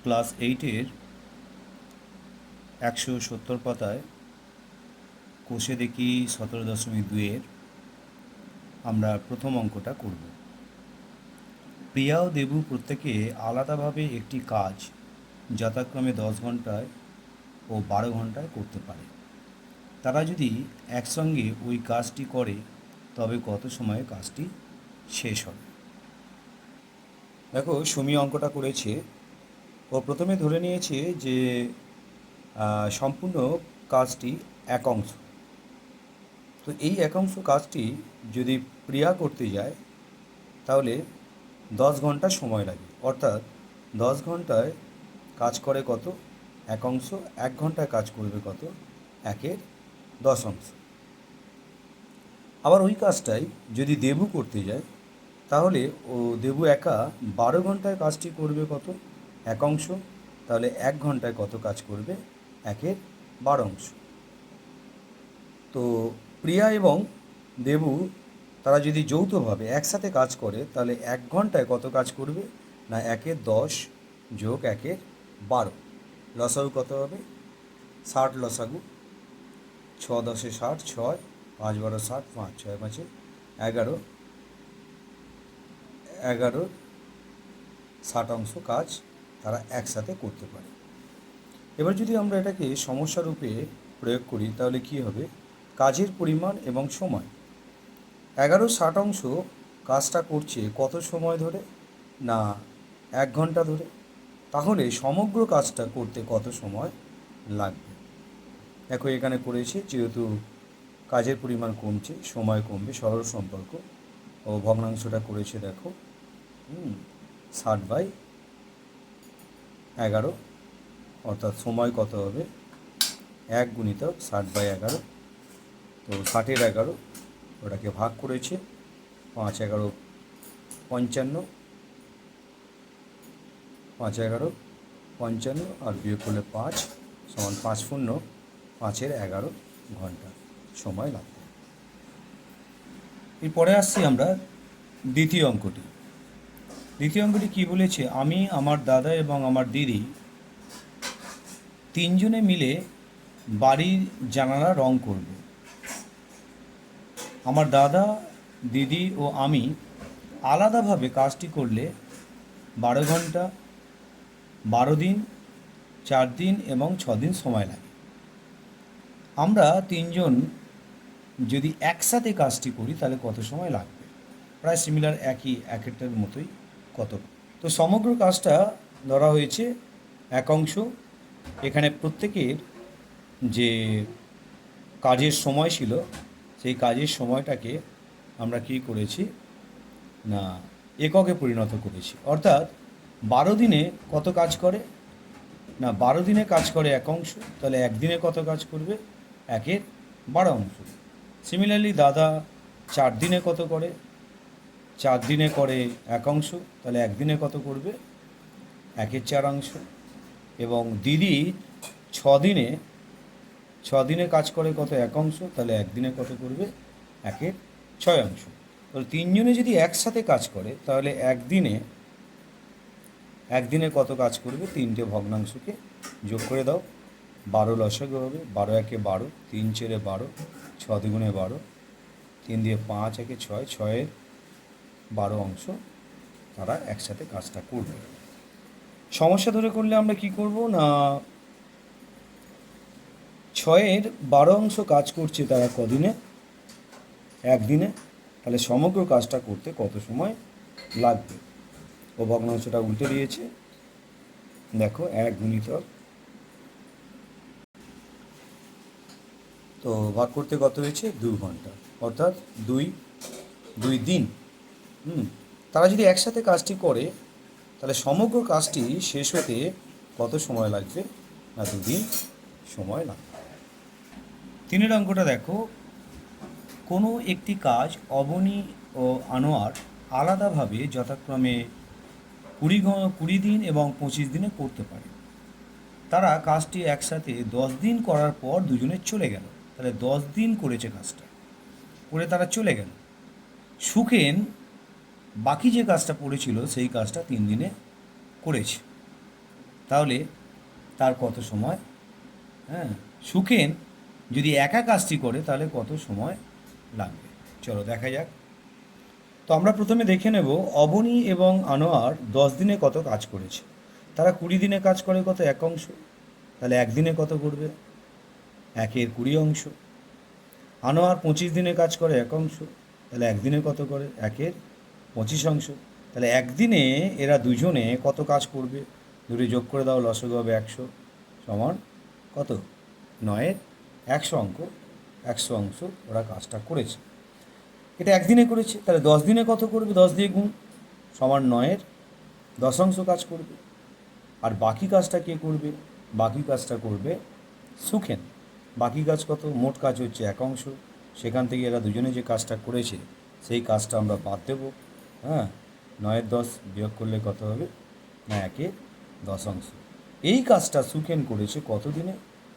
Class 8-এর 170 পাতায় কোষে দেখি 17.2-এর আমরা প্রথম অঙ্কটা করব। প্রিয়া ও দেবু প্রত্যেকে আলাদাভাবে একটি কাজ যথাক্রমে 10 ঘন্টায় ও 12 ঘন্টায় করতে পারে। তারা যদি একসঙ্গে ওই কাজটি করে তবে কত সময়ে কাজটি শেষ হবে। দেখো, সুমি অঙ্কটা করেছে। ও প্রথমে ধরে নিয়েছে যে সম্পূর্ণ কাজটি এক অংশ। তো এই একাংশ কাজটি যদি প্রিয়া করতে যায় তাহলে 10 ঘন্টা সময় লাগে, অর্থাৎ 10 ঘন্টায় কাজ করে কত? এক অংশ। 1 ঘন্টায় কাজ করবে কত? 1/10 অংশ। আবার ওই কাজটাই যদি দেবু করতে যায় তাহলে দেবু একা 12 ঘন্টায় কাজটি করবে কত? এক অংশ। তাহলে 1 ঘন্টায় কত কাজ করবে? 1/12 অংশ। তো প্রিয়া এবং দেবু তারা যদি যৌথভাবে একসাথে কাজ করে তাহলে 1 ঘন্টায় কত কাজ করবে? না 1/10 যোগ 1/12। লসাগু কত হবে? 60 লসাগু। 6 10 60, 6 5 12 60, 5 6 5 11, 60 অংশ কাজ তারা একসাথে করতে পারে। এবার যদি আমরা এটাকে সমস্যা রূপে প্রয়োগ করি তাহলে কি হবে? কাজের পরিমাণ এবং সময়। 60 অংশ কাজটা করছে কত সময় ধরে? না 1 ঘন্টা ধরে। তাহলে সমগ্র কাজটা করতে কত সময় লাগবে? দেখো, এখানে করেছি যেহেতু কাজের পরিমাণ কমছে সময় কমবে, সরল সম্পর্ক। ও ভগ্নাংশটা করেছে দেখো, 60/11, অর্থাৎ সময় কত হবে? 1 গুণিতক 60/11। তো 60-11 ওটাকে ভাগ করেছে, 5 11 55, 5 11 55, আর বিয়োগ করলে 5 সমান 5 শূন্য 5/11 ঘন্টা সময় লাগবে। এরপরে আসছি আমরা দ্বিতীয় অঙ্কটি। দ্বিতীয় অঙ্কটি কী বলেছে? আমি, আমার দাদা এবং আমার দিদি তিনজনে মিলে বাড়ির জানালা রং করব। আমার দাদা, দিদি ও আমি আলাদাভাবে কাজটি করলে 12 ঘন্টা, 12 দিন, 4 দিন এবং 6 দিন সময় লাগে। আমরা তিনজন যদি একসাথে কাজটি করি তাহলে কত সময় লাগবে? প্রায় সিমিলার, একটার মতোই কত। তো সমগ্র কাজটা ধরা হয়েছে এক অংশ। এখানে প্রত্যেকের যে কাজের সময় ছিল সেই কাজের সময়টাকে আমরা কি করেছি? না এককে পরিণত করেছি। অর্থাৎ 12 দিনে কত কাজ করে? না 12 দিনে কাজ করে এক অংশ, তাহলে একদিনে কত কাজ করবে? 1/12 অংশ। সিমিলারলি দাদা 4 দিনে কত করে? 4 দিনে করে এক অংশ, তাহলে একদিনে কত করবে? 1/4 অংশ। এবং দিদি 6 দিনে কাজ করে কত? এক অংশ, তাহলে একদিনে কত করবে? 1/6 অংশ। তাহলে তিনজনে যদি একসাথে কাজ করে তাহলে একদিনে কত কাজ করবে? 3টে ভগ্নাংশকে যোগ করে দাও, 12 লসাগু হবে, 12 1 12, 3 4 12, 6 2 12, 3 দিয়ে 5 1 6, 6/12 অংশ তারা একসাথে কাজটা করবে। সমস্যা ধরে করলে আমরা কি করব? না 6/12 অংশ কাজ করছে তারা কদিনে? একদিনে। তাহলে সমগ্র কাজটা করতে কত সময় লাগবে? ও ভগ্নাংশটা উল্টে দিয়েছে, দেখো 1 গুণিতক, তো ভাগ করতে কত হয়েছে? 2 ঘন্টা, অর্থাৎ 2 দিন। তারা যদি একসাথে কাজটি করে তাহলে সমগ্র কাজটি শেষ হতে কত সময় লাগবে? না 2 দিন সময় লাগবে। 3 অঙ্কটা দেখো, কোনো একটি কাজ অবনী ও আনোয়ার আলাদাভাবে যথাক্রমে 20 দিন এবং 25 দিনে করতে পারে। তারা কাজটি একসাথে 10 দিন করার পর দুজনে চলে গেল। তাহলে 10 দিন করেছে কাজটা, করে তারা চলে গেল। সুখেন বাকি যে কাজটা পড়েছিল সেই কাজটা 3 দিনে করেছে। তাহলে তার কত সময়? হ্যাঁ, সুখেন যদি একা কাজটি করে তাহলে কত সময় লাগবে? চলো দেখা যাক। তো আমরা প্রথমে দেখে নেব অবনী এবং আনোয়ার 10 দিনে কত কাজ করেছে। তারা 20 দিনে কাজ করে কত? 1 অংশ। তাহলে একদিনে কত করবে? 1/20 অংশ। আনোয়ার 25 দিনে কাজ করে 1 অংশ। তাহলে একদিনে কত করে? 1/25 অংশ। তাহলে একদিনে এরা দুজনে কত কাজ করবে? দুটো যোগ করে দাও, লসাগু হবে 100 সমান কত? 9/100 অঙ্ক, 100 অংশ ওরা কাজটা করেছে। এটা একদিনে করেছে, তাহলে 10 দিনে কত করবে? 10 দিয়ে গুণ সমান 9/10 অংশ কাজ করবে। আর বাকি কাজটা কে করবে? বাকি কাজটা করবে সুখেন। বাকি কাজ কত? মোট কাজ হচ্ছে 1 অংশ, সেখান থেকে এরা দুজনে যে কাজটা করেছে সেই কাজটা আমরা বাদ দেবো। হ্যাঁ, 9/10 বিয়োগ করলে কত হবে? না, 1/10 অংশ। এই কাজটা সুখেন করেছে কত দিনে?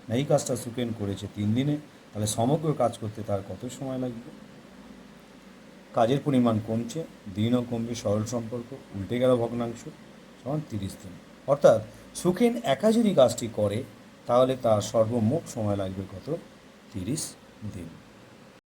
না, এই কাজটা সুখেন করেছে 3 দিনে। তাহলে সমগ্র কাজ করতে তার কত সময় লাগবে? কাজের পরিমাণ কমছে, দিনও কমবে, সরল সম্পর্ক, উল্টে গেল ভগ্নাংশ, সমান 30 দিন। অর্থাৎ সুখেন একা যদি কাজটি করে তাহলে তার সর্বমোট সময় লাগবে কত? 30 দিন।